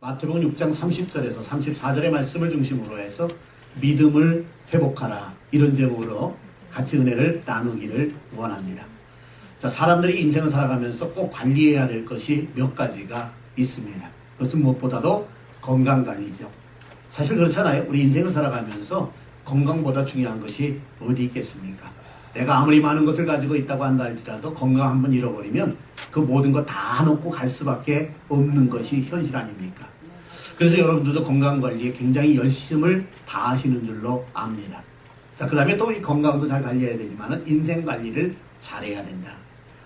마태복음 6장 30절에서 34절의 말씀을 중심으로 해서 믿음을 회복하라, 이런 제목으로 같이 은혜를 나누기를 원합니다. 자, 사람들이 인생을 살아가면서 꼭 관리해야 될 것이 몇 가지가 있습니다. 그것은 무엇보다도 건강관리죠. 사실 그렇잖아요. 우리 인생을 살아가면서 건강보다 중요한 것이 어디 있겠습니까? 내가 아무리 많은 것을 가지고 있다고 한다 할지라도 건강 한번 잃어버리면 그 모든 거 다 놓고 갈 수밖에 없는 것이 현실 아닙니까? 그래서 여러분들도 건강관리에 굉장히 열심을 다하시는 줄로 압니다. 자, 그 다음에 또 우리 건강도 잘 관리해야 되지만 인생 관리를 잘해야 된다.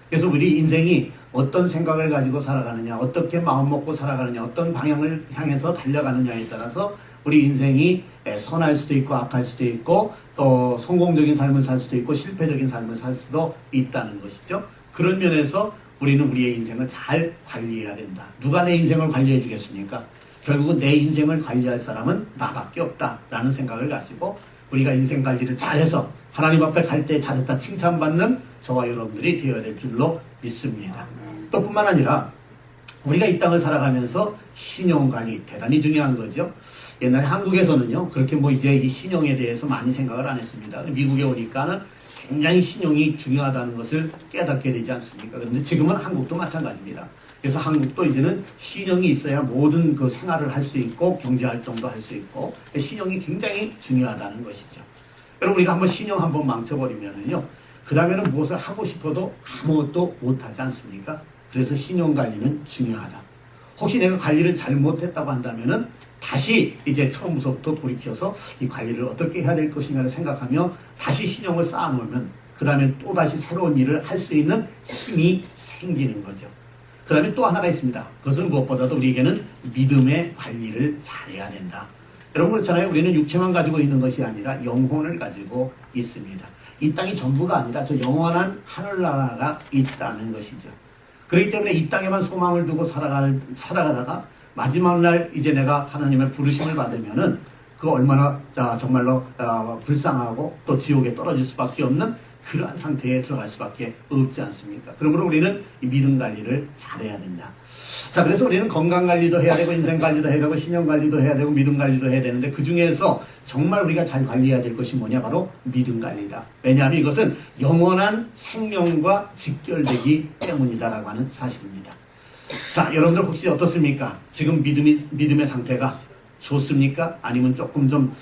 그래서 우리 인생이 어떤 생각을 가지고 살아가느냐, 어떻게 마음 먹고 살아가느냐, 어떤 방향을 향해서 달려가느냐에 따라서 우리 인생이 선할 수도 있고 악할 수도 있고 또 성공적인 삶을 살 수도 있고 실패적인 삶을 살 수도 있다는 것이죠. 그런 면에서 우리는 우리의 인생을 잘 관리해야 된다. 누가 내 인생을 관리해 주겠습니까? 결국은 내 인생을 관리할 사람은 나밖에 없다라는 생각을 가지고 우리가 인생 관리를 잘해서 하나님 앞에 갈 때 잘했다 칭찬받는 저와 여러분들이 되어야 될 줄로 믿습니다. 또 뿐만 아니라 우리가 이 땅을 살아가면서 신용관리 대단히 중요한 거죠. 옛날에 한국에서는요, 그렇게 이제 이 신용에 대해서 많이 생각을 안 했습니다. 미국에 오니까는 굉장히 신용이 중요하다는 것을 깨닫게 되지 않습니까? 그런데 지금은 한국도 마찬가지입니다. 그래서 한국도 이제는 신용이 있어야 모든 그 생활을 할 수 있고 경제활동도 할 수 있고 신용이 굉장히 중요하다는 것이죠. 여러분, 우리가 한번 신용 한번 망쳐버리면은요, 그 다음에는 무엇을 하고 싶어도 아무것도 못하지 않습니까? 그래서 신용관리는 중요하다. 혹시 내가 관리를 잘못했다고 한다면은 다시 이제 처음부터 돌이켜서 이 관리를 어떻게 해야 될 것인가를 생각하며 다시 신용을 쌓아놓으면 그 다음에 또다시 새로운 일을 할 수 있는 힘이 생기는 거죠. 그 다음에 또 하나가 있습니다. 그것은 무엇보다도 우리에게는 믿음의 관리를 잘해야 된다. 여러분 그렇잖아요. 우리는 육체만 가지고 있는 것이 아니라 영혼을 가지고 있습니다. 이 땅이 전부가 아니라 저 영원한 하늘나라가 있다는 것이죠. 그렇기 때문에 이 땅에만 소망을 두고 살아가다가 마지막 날 이제 내가 하나님의 부르심을 받으면은 그 얼마나 정말로 불쌍하고 또 지옥에 떨어질 수밖에 없는 그러한 상태에 들어갈 수밖에 없지 않습니까? 그러므로 우리는 이 믿음 관리를 잘해야 된다. 자, 그래서 우리는 건강 관리도 해야 되고 인생 관리도 해야 되고 신용 관리도 해야 되고 믿음 관리도 해야 되는데 그 중에서 정말 우리가 잘 관리해야 될 것이 뭐냐? 바로 믿음 관리다. 왜냐하면 이것은 영원한 생명과 직결되기 때문이다라고 하는 사실입니다. 자, 여러분들 혹시 어떻습니까? 지금 믿음의 상태가 좋습니까? 아니면 조금 좀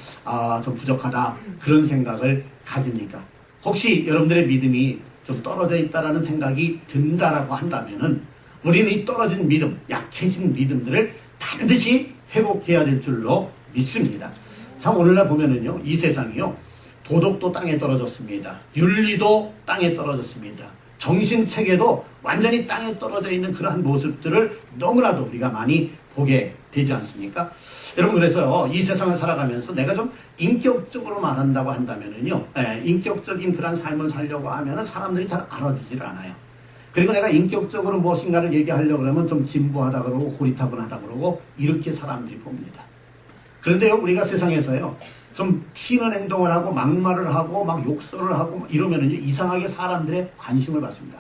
부족하다 그런 생각을 가집니까? 혹시 여러분들의 믿음이 좀 떨어져 있다라는 생각이 든다라고 한다면은 우리는 이 떨어진 믿음, 약해진 믿음들을 반드시 회복해야 될 줄로 믿습니다. 참 오늘날 보면은요, 이 세상이요, 도덕도 땅에 떨어졌습니다. 윤리도 땅에 떨어졌습니다. 정신체계도 완전히 땅에 떨어져 있는 그러한 모습들을 너무나도 우리가 많이 보게 되지 않습니까? 여러분, 그래서 이 세상을 살아가면서 내가 좀 인격적으로 말한다고 한다면은요, 인격적인 그런 삶을 살려고 하면은 사람들이 잘 알아주질 않아요. 그리고 내가 인격적으로 무엇인가를 얘기하려고 그러면 좀 진보하다 그러고 고리타분하다 그러고 이렇게 사람들이 봅니다. 그런데요, 우리가 세상에서요, 좀 튀는 행동을 하고 막말을 하고 막 욕설을 하고 이러면은 이상하게 사람들의 관심을 받습니다.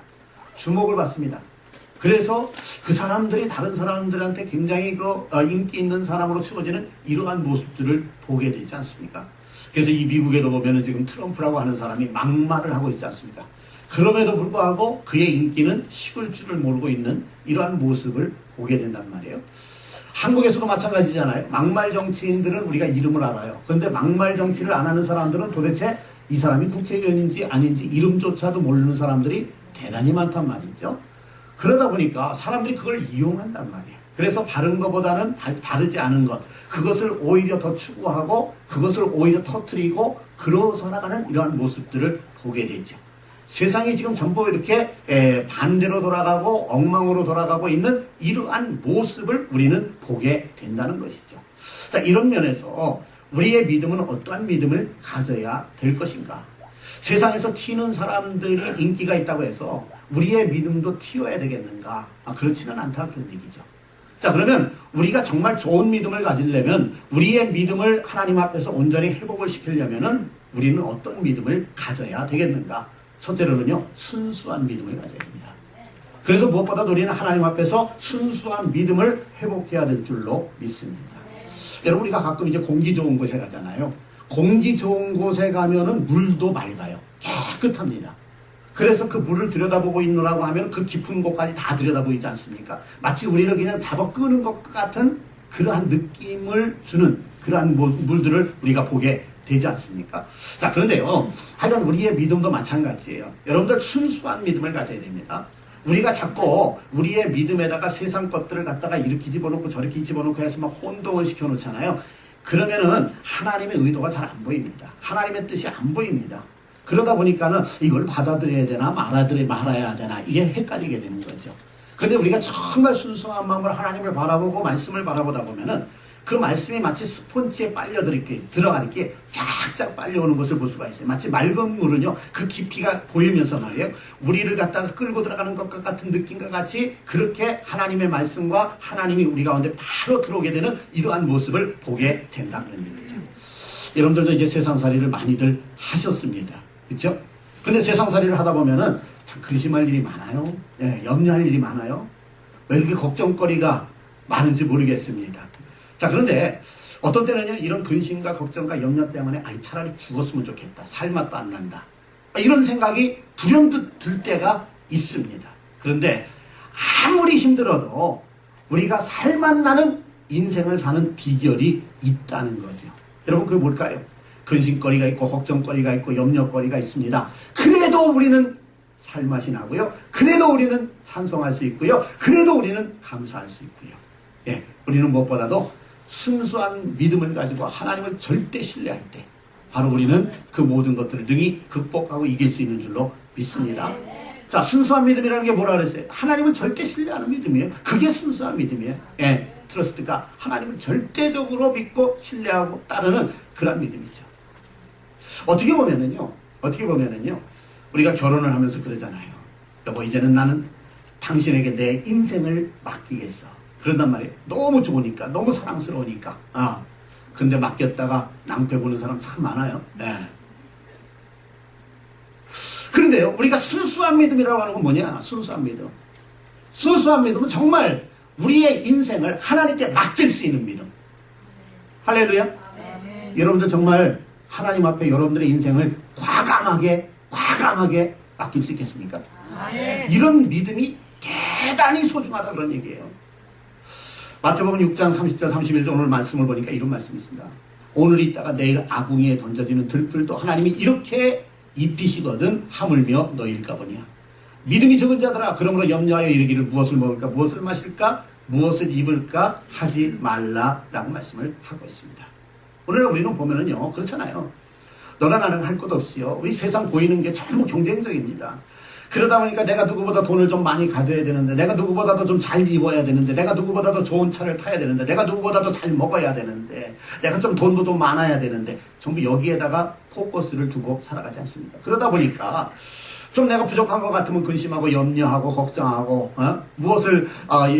주목을 받습니다. 그래서 그 사람들이 다른 사람들한테 굉장히 인기 있는 사람으로 세워지는 이러한 모습들을 보게 되지 않습니까? 그래서 이 미국에도 보면은 지금 트럼프라고 하는 사람이 막말을 하고 있지 않습니까? 그럼에도 불구하고 그의 인기는 식을 줄을 모르고 있는 이러한 모습을 보게 된단 말이에요. 한국에서도 마찬가지잖아요. 막말 정치인들은 우리가 이름을 알아요. 그런데 막말 정치를 안 하는 사람들은 도대체 이 사람이 국회의원인지 아닌지 이름조차도 모르는 사람들이 대단히 많단 말이죠. 그러다 보니까 사람들이 그걸 이용한단 말이에요. 그래서 바른 것보다는 바르지 않은 것, 그것을 오히려 더 추구하고 그것을 오히려 터뜨리고 그러서 나가는 이러한 모습들을 보게 되죠. 세상이 지금 전부 이렇게 반대로 돌아가고 엉망으로 돌아가고 있는 이러한 모습을 우리는 보게 된다는 것이죠. 자, 이런 면에서 우리의 믿음은 어떠한 믿음을 가져야 될 것인가? 세상에서 튀는 사람들이 인기가 있다고 해서 우리의 믿음도 튀어야 되겠는가? 그렇지는 않다 그런 얘기죠. 자, 그러면 우리가 정말 좋은 믿음을 가지려면 우리의 믿음을 하나님 앞에서 온전히 회복을 시키려면은 우리는 어떤 믿음을 가져야 되겠는가? 첫째로는요, 순수한 믿음을 가져야 됩니다. 그래서 무엇보다도 우리는 하나님 앞에서 순수한 믿음을 회복해야 될 줄로 믿습니다. 여러분, 우리가 가끔 이제 공기 좋은 곳에 가잖아요. 공기 좋은 곳에 가면은 물도 맑아요. 깨끗합니다. 그래서 그 물을 들여다보고 있느라고 하면 그 깊은 곳까지 다 들여다보이지 않습니까? 마치 우리를 그냥 잡아 끄는 것 같은 그러한 느낌을 주는 그러한 물들을 우리가 보게 되지 않습니까? 자, 그런데요, 하여간 우리의 믿음도 마찬가지예요. 여러분들 순수한 믿음을 가져야 됩니다. 우리가 자꾸 우리의 믿음에다가 세상 것들을 갖다가 이렇게 집어넣고 저렇게 집어넣고 해서 막 혼동을 시켜놓잖아요. 그러면은 하나님의 의도가 잘 안 보입니다. 하나님의 뜻이 안 보입니다. 그러다 보니까는 이걸 받아들여야 되나 말아야 되나 이게 헷갈리게 되는 거죠. 근데 우리가 정말 순수한 마음으로 하나님을 바라보고 말씀을 바라보다 보면은 그 말씀이 마치 스폰지에 들어가게 쫙쫙 빨려오는 것을 볼 수가 있어요. 마치 맑은 물은요, 그 깊이가 보이면서 말이에요. 우리를 갖다가 끌고 들어가는 것과 같은 느낌과 같이 그렇게 하나님의 말씀과 하나님이 우리 가운데 바로 들어오게 되는 이러한 모습을 보게 된다 그런 얘기죠. 여러분들도 이제 세상살이를 많이들 하셨습니다. 그렇죠? 근데 세상살이를 하다 보면은 참 근심할 일이 많아요. 예, 염려할 일이 많아요. 왜 이렇게 걱정거리가 많은지 모르겠습니다. 자, 그런데 어떤 때는요, 이런 근심과 걱정과 염려 때문에 차라리 죽었으면 좋겠다. 살맛도 안 난다. 이런 생각이 불현듯 들 때가 있습니다. 그런데 아무리 힘들어도 우리가 살맛 나는 인생을 사는 비결이 있다는 거죠. 여러분, 그게 뭘까요? 근심거리가 있고 걱정거리가 있고 염려거리가 있습니다. 그래도 우리는 살맛이 나고요. 그래도 우리는 찬송할 수 있고요. 그래도 우리는 감사할 수 있고요. 예, 우리는 무엇보다도 순수한 믿음을 가지고 하나님을 절대 신뢰할 때 바로 우리는 그 모든 것들을 능히 극복하고 이길 수 있는 줄로 믿습니다. 자, 순수한 믿음이라는 게 뭐라 그랬어요? 하나님을 절대 신뢰하는 믿음이에요. 그게 순수한 믿음이에요. 예, 트러스트가 하나님을 절대적으로 믿고 신뢰하고 따르는 그런 믿음이죠. 어떻게 보면은요, 우리가 결혼을 하면서 그러잖아요. 여보, 이제는 나는 당신에게 내 인생을 맡기겠어. 그런단 말이에요. 너무 좋으니까, 너무 사랑스러우니까. 근데 맡겼다가 낭패 보는 사람 참 많아요. 네. 그런데요, 우리가 순수한 믿음이라고 하는 건 뭐냐? 순수한 믿음. 순수한 믿음은 정말 우리의 인생을 하나님께 맡길 수 있는 믿음. 할렐루야. 여러분들 정말 하나님 앞에 여러분들의 인생을 과감하게 맡길 수 있겠습니까? 이런 믿음이 대단히 소중하다 그런 얘기예요. 마태복음 6장 30절 31절 오늘 말씀을 보니까 이런 말씀이 있습니다. 오늘 있다가 내일 아궁이에 던져지는 들풀도 하나님이 이렇게 입히시거든 하물며 너희일까 보냐. 믿음이 적은 자들아, 그러므로 염려하여 이르기를 무엇을 먹을까 무엇을 마실까 무엇을 입을까 하지 말라라고 말씀을 하고 있습니다. 오늘 우리는 보면은요, 그렇잖아요. 너나 나는 할 것 없이요, 우리 세상 보이는 게 전부 경쟁적입니다. 그러다 보니까 내가 누구보다 돈을 좀 많이 가져야 되는데, 내가 누구보다도 좀 잘 입어야 되는데, 내가 누구보다도 좋은 차를 타야 되는데, 내가 누구보다도 잘 먹어야 되는데, 내가 좀 돈도 좀 많아야 되는데, 전부 여기에다가 포커스를 두고 살아가지 않습니까? 그러다 보니까 좀 내가 부족한 것 같으면 근심하고 염려하고 걱정하고, 무엇을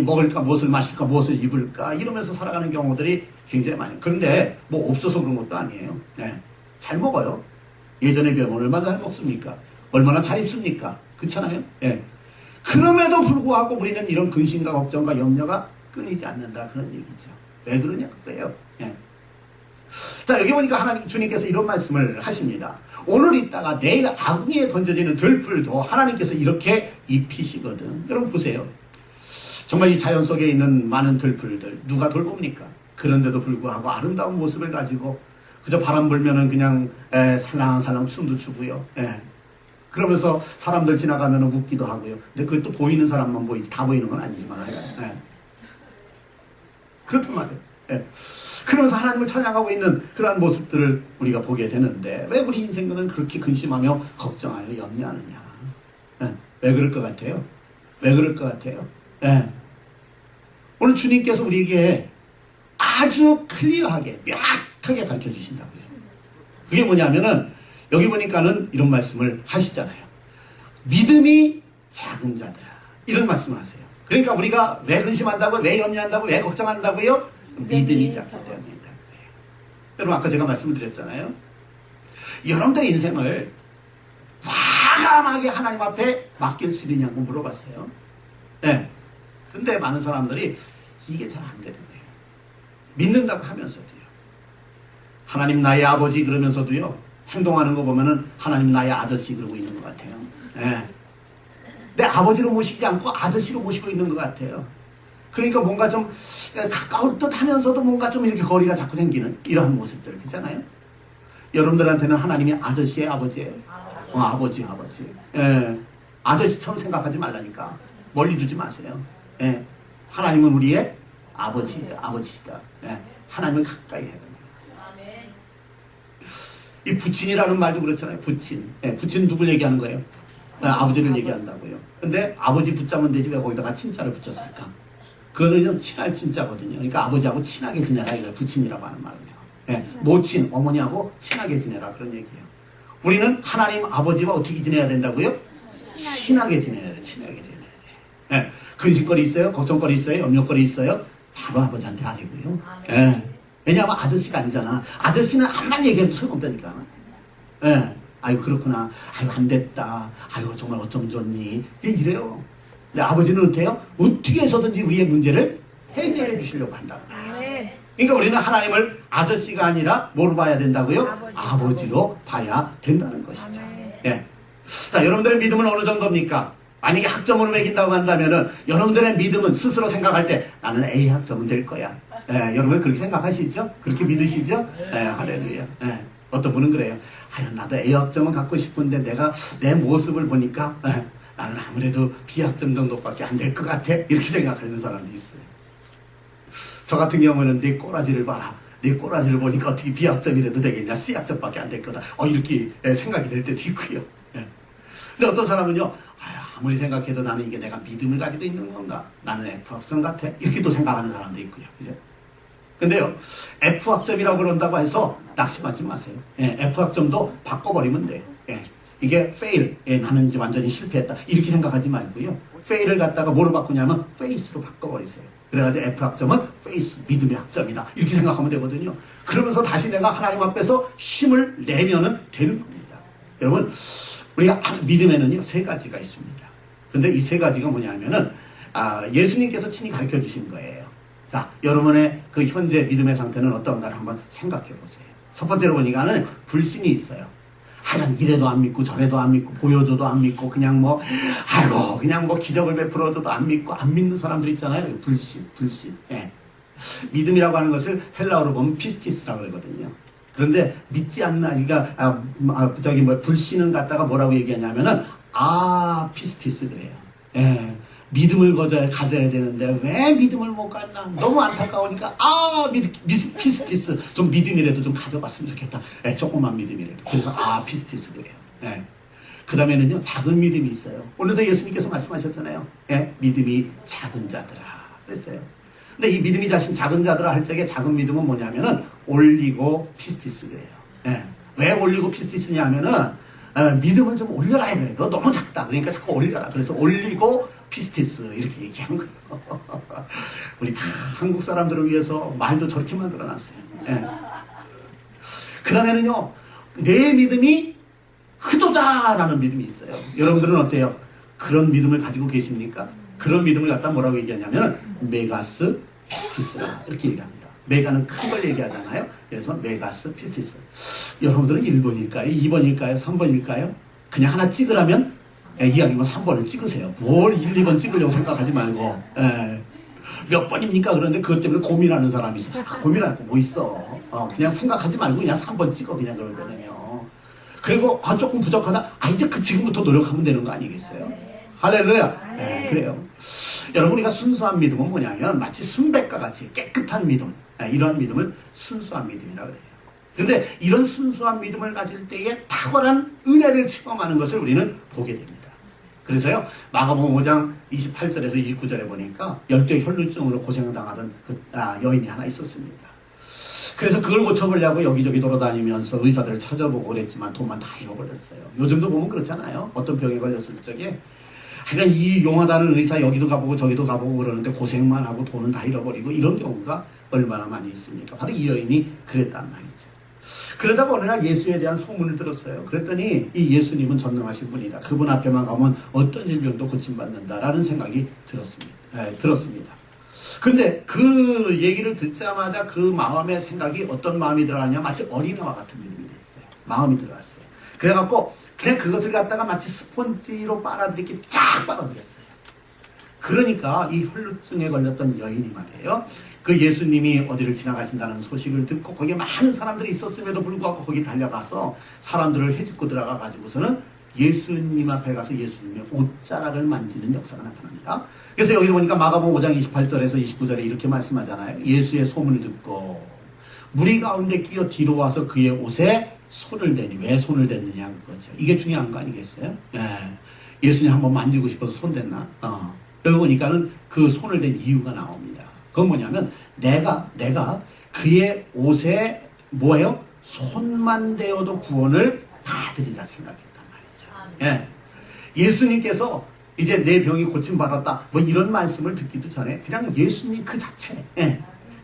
먹을까 무엇을 마실까 무엇을 입을까 이러면서 살아가는 경우들이 굉장히 많아요. 그런데 뭐 없어서 그런 것도 아니에요. 네. 잘 먹어요. 예전에 비하면 얼마나 잘 먹습니까? 얼마나 잘 입습니까? 그렇잖아요. 예. 그럼에도 불구하고 우리는 이런 근심과 걱정과 염려가 끊이지 않는다 그런 얘기죠. 왜 그러냐 그거예요. 예. 자, 여기 보니까 하나님 주님께서 이런 말씀을 하십니다. 오늘 있다가 내일 아궁이에 던져지는 들풀도 하나님께서 이렇게 입히시거든. 여러분 보세요. 정말 이 자연 속에 있는 많은 들풀들 누가 돌봅니까? 그런데도 불구하고 아름다운 모습을 가지고 그저 바람 불면은 그냥 살랑살랑 춤도 추고요. 예. 그러면서 사람들 지나가면 웃기도 하고요. 근데 그것도 보이는 사람만 보이지 다 보이는 건 아니지만 예. 그렇단 말이에요. 예. 그러면서 하나님을 찬양하고 있는 그러한 모습들을 우리가 보게 되는데 왜 우리 인생은 그렇게 근심하며 걱정하여 염려하느냐. 예. 왜 그럴 것 같아요? 왜 그럴 것 같아요? 예. 오늘 주님께서 우리에게 아주 클리어하게 명확하게 가르쳐 주신다고요. 그게 뭐냐면은 여기 보니까는 이런 말씀을 하시잖아요. 믿음이 작은 자들아. 이런 말씀을 하세요. 그러니까 우리가 왜 근심한다고요? 왜 염려한다고요? 왜 걱정한다고요? 믿음이 작기 때문이다. 여러분 아까 제가 말씀을 드렸잖아요. 여러분들의 인생을 과감하게 하나님 앞에 맡길 수 있느냐고 물어봤어요. 예. 근데 많은 사람들이 이게 잘 안 되는 거예요. 믿는다고 하면서도요. 하나님 나의 아버지 그러면서도요. 행동하는 거 보면은 하나님 나의 아저씨 그러고 있는 것 같아요. 예. 내 아버지로 모시지 않고 아저씨로 모시고 있는 것 같아요. 그러니까 뭔가 좀 가까울 듯 하면서도 뭔가 좀 이렇게 거리가 자꾸 생기는 이러한 모습들 있잖아요. 여러분들한테는 하나님이 아저씨의 아버지예요. 아버지. 예. 아저씨처럼 생각하지 말라니까. 멀리 두지 마세요. 예. 하나님은 우리의 아버지시다. 예. 하나님을 가까이 해야 됩니다. 이 부친이라는 말도 그렇잖아요. 부친. 예. 부친 누굴 얘기하는 거예요? 예. 아버지를 얘기한다고요. 근데 아버지 붙자면 되지 왜 거기다가 친자를 붙였을까? 그거는 친할 친자거든요. 그러니까 아버지하고 친하게 지내라 이거예요. 부친이라고 하는 말은요. 예. 모친, 어머니하고 친하게 지내라 그런 얘기예요. 우리는 하나님 아버지와 어떻게 지내야 된다고요? 친하게 지내야 돼. 친하게 지내야 돼. 예. 근심거리 있어요? 걱정거리 있어요? 염려거리 있어요? 바로 아버지한테 아니고요. 예. 왜냐하면 아저씨가 아니잖아. 아저씨는 암만 얘기해도 소용없다니까. 예. 아유 그렇구나. 아유 안 됐다. 아유 정말 어쩜 좋니. 이래요. 근데 아버지는 어때요? 어떻게 해서든지 우리의 문제를 해결해 주시려고 한다. 그러니까 우리는 하나님을 아저씨가 아니라 뭐로 봐야 된다고요? 아버지로 봐야 된다는 것이죠. 예. 자, 여러분들의 믿음은 어느 정도입니까? 만약에 학점으로 매긴다고 한다면은 여러분들의 믿음은 스스로 생각할 때 나는 A 학점은 될 거야. 예, 여러분 그렇게 생각하시죠? 그렇게 믿으시죠? 예, 할렐루야. 예. 어떤 분은 그래요. 아유, 나도 A 학점은 갖고 싶은데 내가 내 모습을 보니까 나는 아무래도 B 학점 정도밖에 안 될 것 같아. 이렇게 생각하는 사람도 있어요. 저 같은 경우는 내 꼬라지를 봐라. 내 꼬라지를 보니까 어떻게 B 학점이라도 되겠냐. C 학점밖에 안 될 거다. 이렇게 생각이 될 때도 있고요. 예. 근데 어떤 사람은요. 아무리 생각해도 나는 이게 내가 믿음을 가지고 있는 건가? 나는 F 학점 같아. 이렇게 또 생각하는 사람도 있고요. 그죠? 근데요. F 학점이라고 그런다고 해서 낙심하지 마세요. 예, F 학점도 바꿔버리면 돼요. 예. 이게 fail. 예, 나는 이제 완전히 실패했다. 이렇게 생각하지 말고요. fail을 갖다가 뭐로 바꾸냐면 face로 바꿔버리세요. 그래가지고 F 학점은 face, 믿음의 학점이다. 이렇게 생각하면 되거든요. 그러면서 다시 내가 하나님 앞에서 힘을 내면은 되는 겁니다. 여러분, 우리가 믿음에는요, 세 가지가 있습니다. 그런데 이 세 가지가 뭐냐면은, 예수님께서 친히 가르쳐 주신 거예요. 자, 여러분의 그 현재 믿음의 상태는 어떤가를 한번 생각해 보세요. 첫 번째로 보니까는 불신이 있어요. 하여간 이래도 안 믿고 저래도 안 믿고 보여줘도 안 믿고 그냥 뭐 아이고 그냥 뭐 기적을 베풀어줘도 안 믿고 안 믿는 사람들 있잖아요. 불신. 예. 믿음이라고 하는 것을 헬라어로 보면 피스티스라고 그러거든요. 그런데 믿지 않나 그러니까 불신은 갖다가 뭐라고 얘기하냐면은 피스티스 그래요. 예. 믿음을 가져야 되는데 왜 믿음을 못 갖나 너무 안타까우니까 피스티스 좀 믿음이라도 좀 가져갔으면 좋겠다. 예, 조그만 믿음이라도. 그래서 피스티스 그래요. 예. 그 다음에는요 작은 믿음이 있어요. 오늘도 예수님께서 말씀하셨잖아요. 예, 믿음이 작은 자들아 그랬어요. 근데 이 믿음이 작은 자들아 할 적에 작은 믿음은 뭐냐면은 올리고 피스티스 그래요. 예. 왜 올리고 피스티스냐 하면은 믿음을 좀 올려라 이거예요. 너 너무 작다. 그러니까 자꾸 올려라. 그래서 올리고 피스티스 이렇게 얘기한 거예요. 우리 다 한국 사람들을 위해서 말도 저렇게 만들어놨어요. 예. 그 다음에는요. 내 믿음이 크도다라는 믿음이 있어요. 여러분들은 어때요? 그런 믿음을 가지고 계십니까? 그런 믿음을 갖다 뭐라고 얘기하냐면 메가스 피스티스라 이렇게 얘기합니다. 메가는 큰 걸 얘기하잖아요. 그래서 메가스 피스티스. 여러분들은 1번일까요? 2번일까요? 3번일까요? 그냥 하나 찍으라면 이왕이면 3번을 찍으세요. 뭘 1, 2번 찍으려고 생각하지 말고 몇 번입니까? 그런데 그것 때문에 고민하는 사람이 있어. 고민할 거 뭐 있어. 그냥 생각하지 말고 그냥 3번 찍어 그냥 그럴 때는요. 그리고 조금 부족하다. 이제 지금부터 노력하면 되는 거 아니겠어요? 할렐루야. 네, 그래요. 여러분 우리가 순수한 믿음은 뭐냐면 마치 순백과 같이 깨끗한 믿음 이런 믿음을 순수한 믿음이라고 해요. 그런데 이런 순수한 믿음을 가질 때에 탁월한 은혜를 체험하는 것을 우리는 보게 됩니다. 그래서요 마가복음 5장 28절에서 29절에 보니까 열대 혈루증으로 고생당하던 그 여인이 하나 있었습니다. 그래서 그걸 고쳐보려고 여기저기 돌아다니면서 의사들을 찾아보고 그랬지만 돈만 다 잃어버렸어요. 요즘도 보면 그렇잖아요. 어떤 병에 걸렸을 적에 하여간 이 용하다는 의사 여기도 가보고 저기도 가보고 그러는데 고생만 하고 돈은 다 잃어버리고 이런 경우가 얼마나 많이 있습니까? 바로 이 여인이 그랬단 말이죠. 그러다가 어느 날 예수에 대한 소문을 들었어요. 그랬더니 이 예수님은 전능하신 분이다. 그분 앞에만 가면 어떤 질병도 고침받는다라는 생각이 들었습니다. 근데 그 얘기를 듣자마자 그 마음의 생각이 어떤 마음이 들어가냐, 마치 어린아이와 같은 믿음이 됐어요. 마음이 들어갔어요. 그래갖고 그냥 그것을 갖다가 마치 스펀지로 빨아들이기 쫙 빨아들였어요. 그러니까 이 혈루증에 걸렸던 여인이 말이에요. 그 예수님이 어디를 지나가신다는 소식을 듣고 거기에 많은 사람들이 있었음에도 불구하고 거기 달려가서 사람들을 헤집고 들어가 가지고서는 예수님 앞에 가서 예수님의 옷자락을 만지는 역사가 나타납니다. 그래서 여기 보니까 마가복음 5장 28절에서 29절에 이렇게 말씀하잖아요. 예수의 소문을 듣고 무리 가운데 끼어 뒤로 와서 그의 옷에 손을 대니. 왜 손을 댔느냐 그거죠. 이게 중요한 거 아니겠어요? 예수님 한번 만지고 싶어서 손 댔나? 여기 보니까는 그 손을 댄 이유가 나옵니다. 그건 뭐냐면 내가 그의 옷에 뭐예요? 손만 대어도 구원을 받으리라 생각했단 말이죠. 예수님께서 이제 내 병이 고침받았다 뭐 이런 말씀을 듣기도 전에 그냥 예수님 그 자체,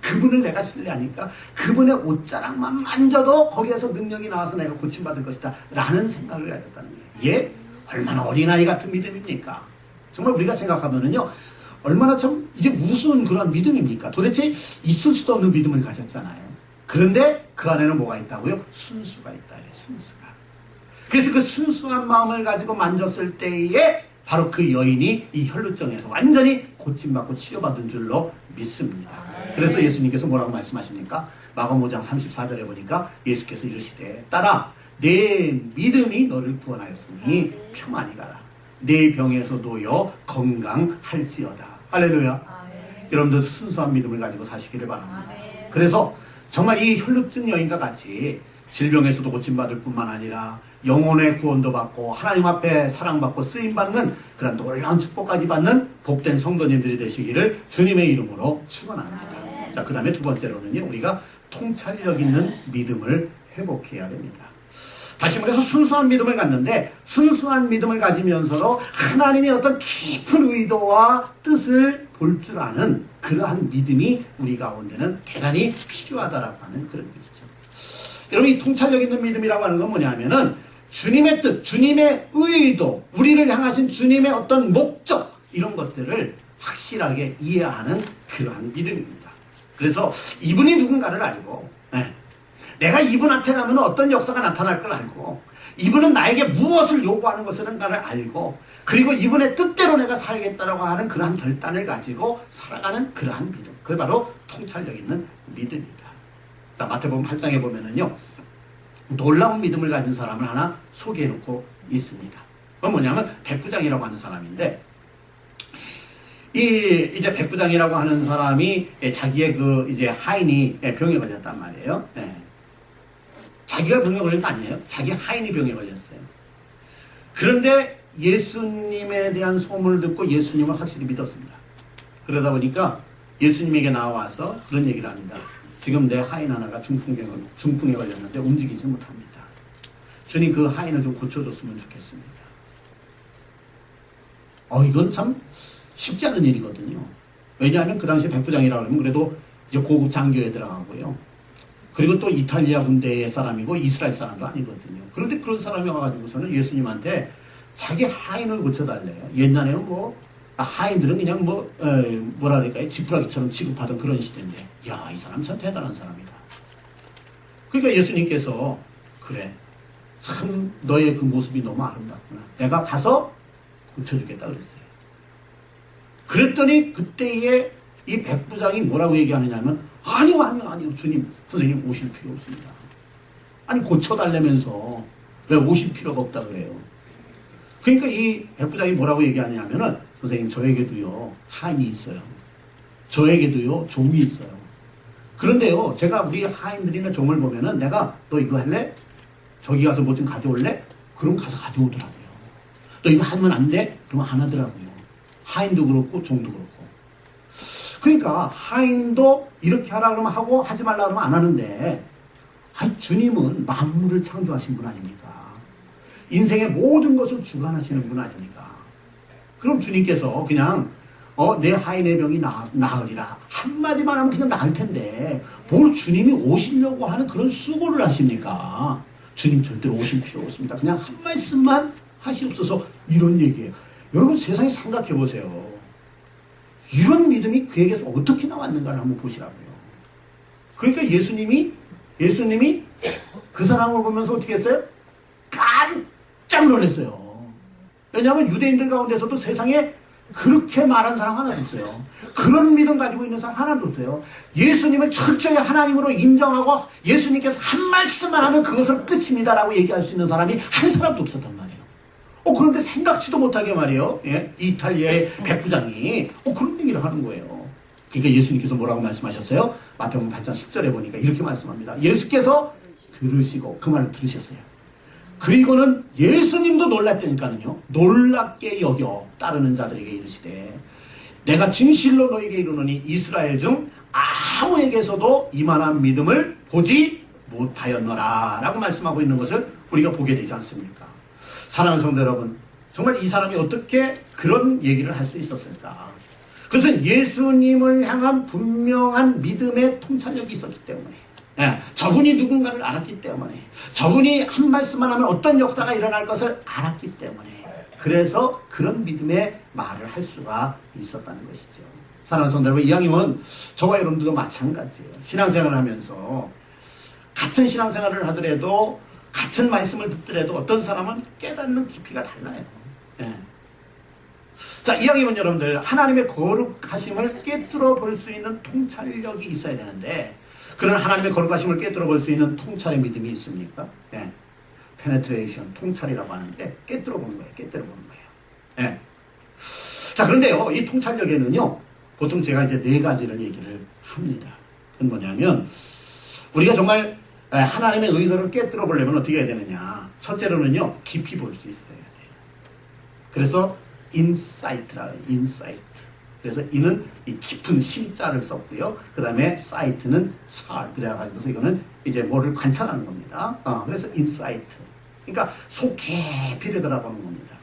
그분을 내가 신뢰하니까 그분의 옷자락만 만져도 거기에서 능력이 나와서 내가 고침받을 것이다 라는 생각을 가졌다는 거예요. 얘 얼마나 어린아이 같은 믿음입니까? 정말 우리가 생각하면은요, 얼마나 참 이게 무슨 그런 믿음입니까? 도대체 있을 수도 없는 믿음을 가졌잖아요. 그런데 그 안에는 뭐가 있다고요? 순수가 있다. 순수가. 그래서 그 순수한 마음을 가지고 만졌을 때에 바로 그 여인이 이 혈루증에서 완전히 고침받고 치료받은 줄로 믿습니다. 그래서 예수님께서 뭐라고 말씀하십니까? 마가복음 5장 34절에 보니까 예수께서 이르시되 딸아 내 믿음이 너를 구원하였으니 평안히 가라. 내 병에서 놓여 건강할지어다. 할렐루야. 여러분들 순수한 믿음을 가지고 사시기를 바랍니다. 그래서 정말 이 혈루증 여인과 같이 질병에서도 고침받을 뿐만 아니라 영혼의 구원도 받고 하나님 앞에 사랑받고 쓰임받는 그런 놀라운 축복까지 받는 복된 성도님들이 되시기를 주님의 이름으로 축원합니다. 자, 그 다음에 두 번째로는요, 우리가 통찰력 있는 믿음을 회복해야 됩니다. 다시 말해서 순수한 믿음을 갖는데 순수한 믿음을 가지면서도 하나님의 어떤 깊은 의도와 뜻을 볼 줄 아는 그러한 믿음이 우리 가운데는 대단히 필요하다라고 하는 그런 얘기죠. 여러분, 이 통찰력 있는 믿음이라고 하는 건 뭐냐면은 주님의 뜻, 주님의 의도, 우리를 향하신 주님의 어떤 목적 이런 것들을 확실하게 이해하는 그러한 믿음입니다. 그래서 이분이 누군가를 알고 내가 이분한테 가면 어떤 역사가 나타날 걸 알고 이분은 나에게 무엇을 요구하는 것인가를 알고 그리고 이분의 뜻대로 내가 살겠다라고 하는 그러한 결단을 가지고 살아가는 그러한 믿음. 그게 바로 통찰력 있는 믿음입니다. 자, 마태복음 8장에 보면은요, 놀라운 믿음을 가진 사람을 하나 소개해놓고 있습니다. 그건 뭐냐면 백부장이라고 하는 사람인데, 이제 백부장이라고 하는 사람이 자기의 그 이제 하인이 병에 걸렸단 말이에요. 자기가 병에 걸린 거 아니에요. 자기 하인이 병에 걸렸어요. 그런데 예수님에 대한 소문을 듣고 예수님을 확실히 믿었습니다. 그러다 보니까 예수님에게 나와서 그런 얘기를 합니다. 지금 내 하인 하나가 중풍에 걸렸는데 움직이지 못합니다. 주님 그 하인을 좀 고쳐줬으면 좋겠습니다. 이건 참 쉽지 않은 일이거든요. 왜냐하면 그 당시 백부장이라고 하면 그래도 이제 고급 장교에 들어가고요. 그리고 또 이탈리아 군대의 사람이고 이스라엘 사람도 아니거든요. 그런데 그런 사람이 와가지고서는 예수님한테 자기 하인을 고쳐달래요. 옛날에는 하인들은 그냥 뭐라 그럴까요? 지푸라기처럼 취급하던 그런 시대인데, 야, 이 사람 참 대단한 사람이다. 그러니까 예수님께서, 그래, 참 너의 그 모습이 너무 아름답구나. 내가 가서 고쳐주겠다 그랬어요. 그랬더니 그때에 이 백부장이 뭐라고 얘기하느냐면, 아니요, 주님, 선생님 오실 필요 없습니다. 아니, 고쳐달라면서 왜 오실 필요가 없다 그래요. 그러니까 이 백부장이 뭐라고 얘기하냐면은, 선생님, 저에게도요, 하인이 있어요. 저에게도요, 종이 있어요. 그런데요, 제가 우리 하인들이나 종을 보면은, 내가, 너 이거 할래? 저기 가서 뭐 좀 가져올래? 그럼 가서 가져오더라고요. 너 이거 하면 안 돼? 그러면 안 하더라고요. 하인도 그렇고, 종도 그렇고. 그러니까, 하인도 이렇게 하라 그러면 하고, 하지 말라 그러면 안 하는데, 주님은 만물을 창조하신 분 아닙니까? 인생의 모든 것을 주관하시는 분 아닙니까? 그럼 주님께서 그냥 내 하인의 병이 나으리라. 한마디만 하면 그냥 나을 텐데 뭘 주님이 오시려고 하는 그런 수고를 하십니까? 주님 절대로 오실 필요 없습니다. 그냥 한 말씀만 하시옵소서, 이런 얘기예요. 여러분 세상에 생각해 보세요. 이런 믿음이 그에게서 어떻게 나왔는가를 한번 보시라고요. 그러니까 예수님이 그 사람을 보면서 어떻게 했어요? 깜짝 놀랐어요. 왜냐하면 유대인들 가운데서도 세상에 그렇게 말한 사람 하나도 없어요. 그런 믿음 가지고 있는 사람 하나도 없어요. 예수님을 철저히 하나님으로 인정하고 예수님께서 한 말씀만 하면 그것은 끝입니다라고 얘기할 수 있는 사람이 한 사람도 없었단 말이에요. 그런데 생각지도 못하게 말이에요. 예? 이탈리아의 백부장이 그런 얘기를 하는 거예요. 그러니까 예수님께서 뭐라고 말씀하셨어요? 마태복음 8장 10절에 보니까 이렇게 말씀합니다. 예수께서 들으시고 그 말을 들으셨어요. 그리고는 예수님도 놀랐다니까요. 놀랍게 여겨 따르는 자들에게 이르시되 내가 진실로 너에게 이르노니 이스라엘 중 아무에게서도 이만한 믿음을 보지 못하였노라 라고 말씀하고 있는 것을 우리가 보게 되지 않습니까? 사랑하는 성도 여러분, 정말 이 사람이 어떻게 그런 얘기를 할 수 있었을까? 그것은 예수님을 향한 분명한 믿음의 통찰력이 있었기 때문에, 저분이 누군가를 알았기 때문에, 저분이 한 말씀만 하면 어떤 역사가 일어날 것을 알았기 때문에, 그래서 그런 믿음의 말을 할 수가 있었다는 것이죠. 사랑하는 성도 여러분, 이왕이면 저와 여러분들도 마찬가지예요. 신앙생활을 하면서 같은 신앙생활을 하더라도 같은 말씀을 듣더라도 어떤 사람은 깨닫는 깊이가 달라요. 자, 이왕이면 여러분들 하나님의 거룩하심을 깨뜨려 볼 수 있는 통찰력이 있어야 되는데, 그런 하나님의 거룩하심을 깨뜨려 볼 수 있는 통찰의 믿음이 있습니까? 페네트레이션, 통찰이라고 하는데 깨뜨려 보는 거예요. 깨뜨려 보는 거예요. 자, 그런데요, 이 통찰력에는요, 보통 제가 이제 4가지를 얘기를 합니다. 그건 뭐냐면, 우리가 정말 하나님의 의도를 깨뜨려 보려면 어떻게 해야 되느냐. 첫째로는요, 깊이 볼 수 있어야 돼요. 그래서 인사이트라, 인사이트. 그래서 이는 이 깊은 심자를 썼고요. 그 다음에 사이트는 찰. 그래가지고서 이거는 이제 뭐를 관찰하는 겁니다. 그래서 인사이트. 그러니까 속 깊이를 들어보는 겁니다.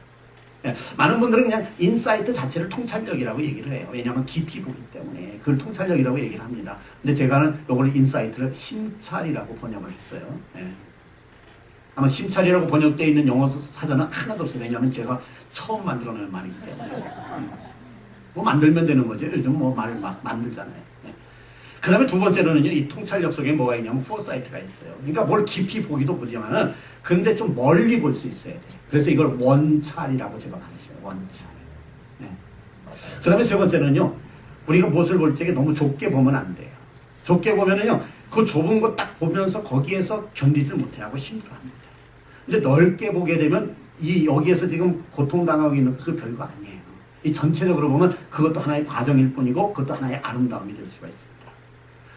많은 분들은 그냥 인사이트 자체를 통찰력이라고 얘기를 해요. 왜냐하면 깊이 보기 때문에 그걸 통찰력이라고 얘기를 합니다. 근데 제가는 이걸 인사이트를 심찰이라고 번역을 했어요. 아마 심찰이라고 번역되어 있는 영어 사전은 하나도 없어요. 왜냐하면 제가 처음 만들어낸 말이기 때문에. 뭐 만들면 되는 거죠. 요즘 뭐 말을 막 만들잖아요. 그 다음에 두 번째로는요, 이 통찰력 속에 뭐가 있냐면 포사이트가 있어요. 그러니까 뭘 깊이 보기도 보지만은 근데 좀 멀리 볼 수 있어야 돼요. 그래서 이걸 원찰이라고 제가 말했어요. 원찰. 그 다음에 세 번째는요, 우리가 무엇을 볼 적에 너무 좁게 보면 안 돼요. 좁게 보면은요, 그 좁은 거 딱 보면서 거기에서 견디질 못해하고 힘들어합니다. 근데 넓게 보게 되면 여기에서 지금 고통당하고 있는 그 별거 아니에요. 이 전체적으로 보면 그것도 하나의 과정일 뿐이고 그것도 하나의 아름다움이 될 수가 있습니다.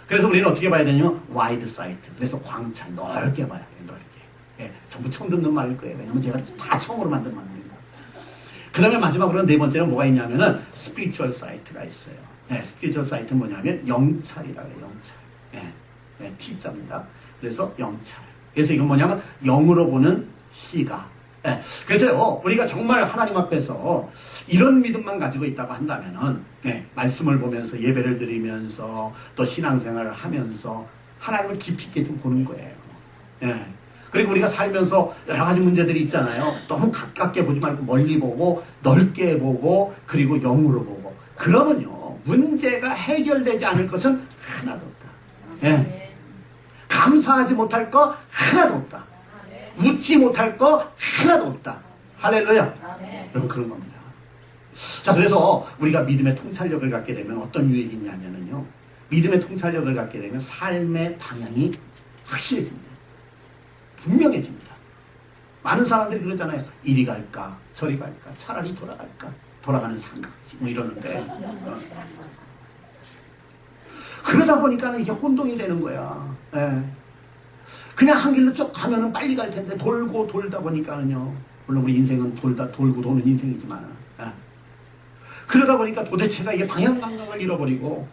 그래서 우리는 어떻게 봐야 되냐면 와이드 사이트. 그래서 광채 넓게 봐야 돼요. 넓게. 전부 처음 듣는 말일 거예요. 왜냐면 제가 다 처음으로 만든 말입니다. 그 다음에 마지막으로 4번째는 뭐가 있냐면은 스피리추얼 사이트가 있어요. 스피리추얼 사이트는 뭐냐면 영찰이라고 해요. 영찰. T자입니다. 그래서 영찰. 그래서 이건 뭐냐면 영으로 보는 시각. 그래서요, 우리가 정말 하나님 앞에서 이런 믿음만 가지고 있다고 한다면은, 말씀을 보면서 예배를 드리면서 또 신앙생활을 하면서 하나님을 깊이 있게 좀 보는 거예요. 그리고 우리가 살면서 여러 가지 문제들이 있잖아요. 너무 가깝게 보지 말고 멀리 보고 넓게 보고 그리고 영으로 보고. 그러면요, 문제가 해결되지 않을 것은 하나도 없다. 감사하지 못할 거 하나도 없다. 웃지 못할 거 하나도 없다. 할렐루야. 여러분, 그런 겁니다. 자, 그래서 우리가 믿음의 통찰력을 갖게 되면 어떤 유익이 있냐면요, 믿음의 통찰력을 갖게 되면 삶의 방향이 확실해집니다. 분명해집니다. 많은 사람들이 그러잖아요. 이리 갈까 저리 갈까 차라리 돌아갈까 돌아가는 삶 뭐 이러는데, 그러다 보니까 이게 혼동이 되는 거야. 그냥 한 길로 쭉 가면은 빨리 갈 텐데 돌고 돌다 보니까는요, 물론 우리 인생은 돌고 도는 인생이지만, 그러다 보니까 도대체가 이게 방향 감각을 잃어버리고,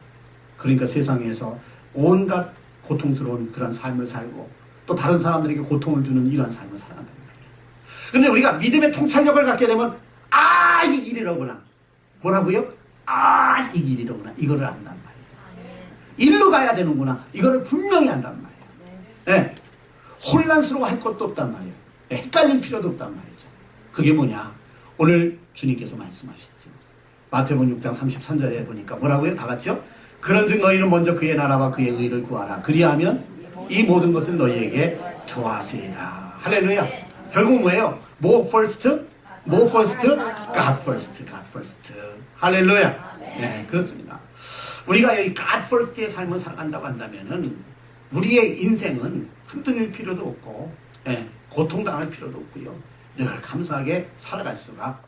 그러니까 세상에서 온갖 고통스러운 그런 삶을 살고 또 다른 사람들에게 고통을 주는 이러한 삶을 살아간다는 거예요. 그런데 우리가 믿음의 통찰력을 갖게 되면 이 길이로구나. 뭐라고요? 아, 이 길이로구나. 이거를 안단 말이죠. 일로 가야 되는구나. 이거를 분명히 안단 말이에요. 네. 혼란스러워 할 것도 없단 말이에요. 네. 헷갈릴 필요도 없단 말이죠. 그게 뭐냐? 오늘 주님께서 말씀하셨죠. 마태복음 6장 33절에 보니까 뭐라고요? 다 같이요? 그런즉 너희는 먼저 그의 나라와 그의 의를 구하라. 그리하면 이 모든 것을 너희에게 더하시리라. 할렐루야. 결국 뭐예요? More first, more first, God first, God first. 할렐루야. 네, 그렇습니다. 우리가 이 God first의 삶을 살아간다고 한다면은 우리의 인생은 흔들릴 필요도 없고, 네, 고통당할 필요도 없고요. 늘 감사하게 살아갈 수가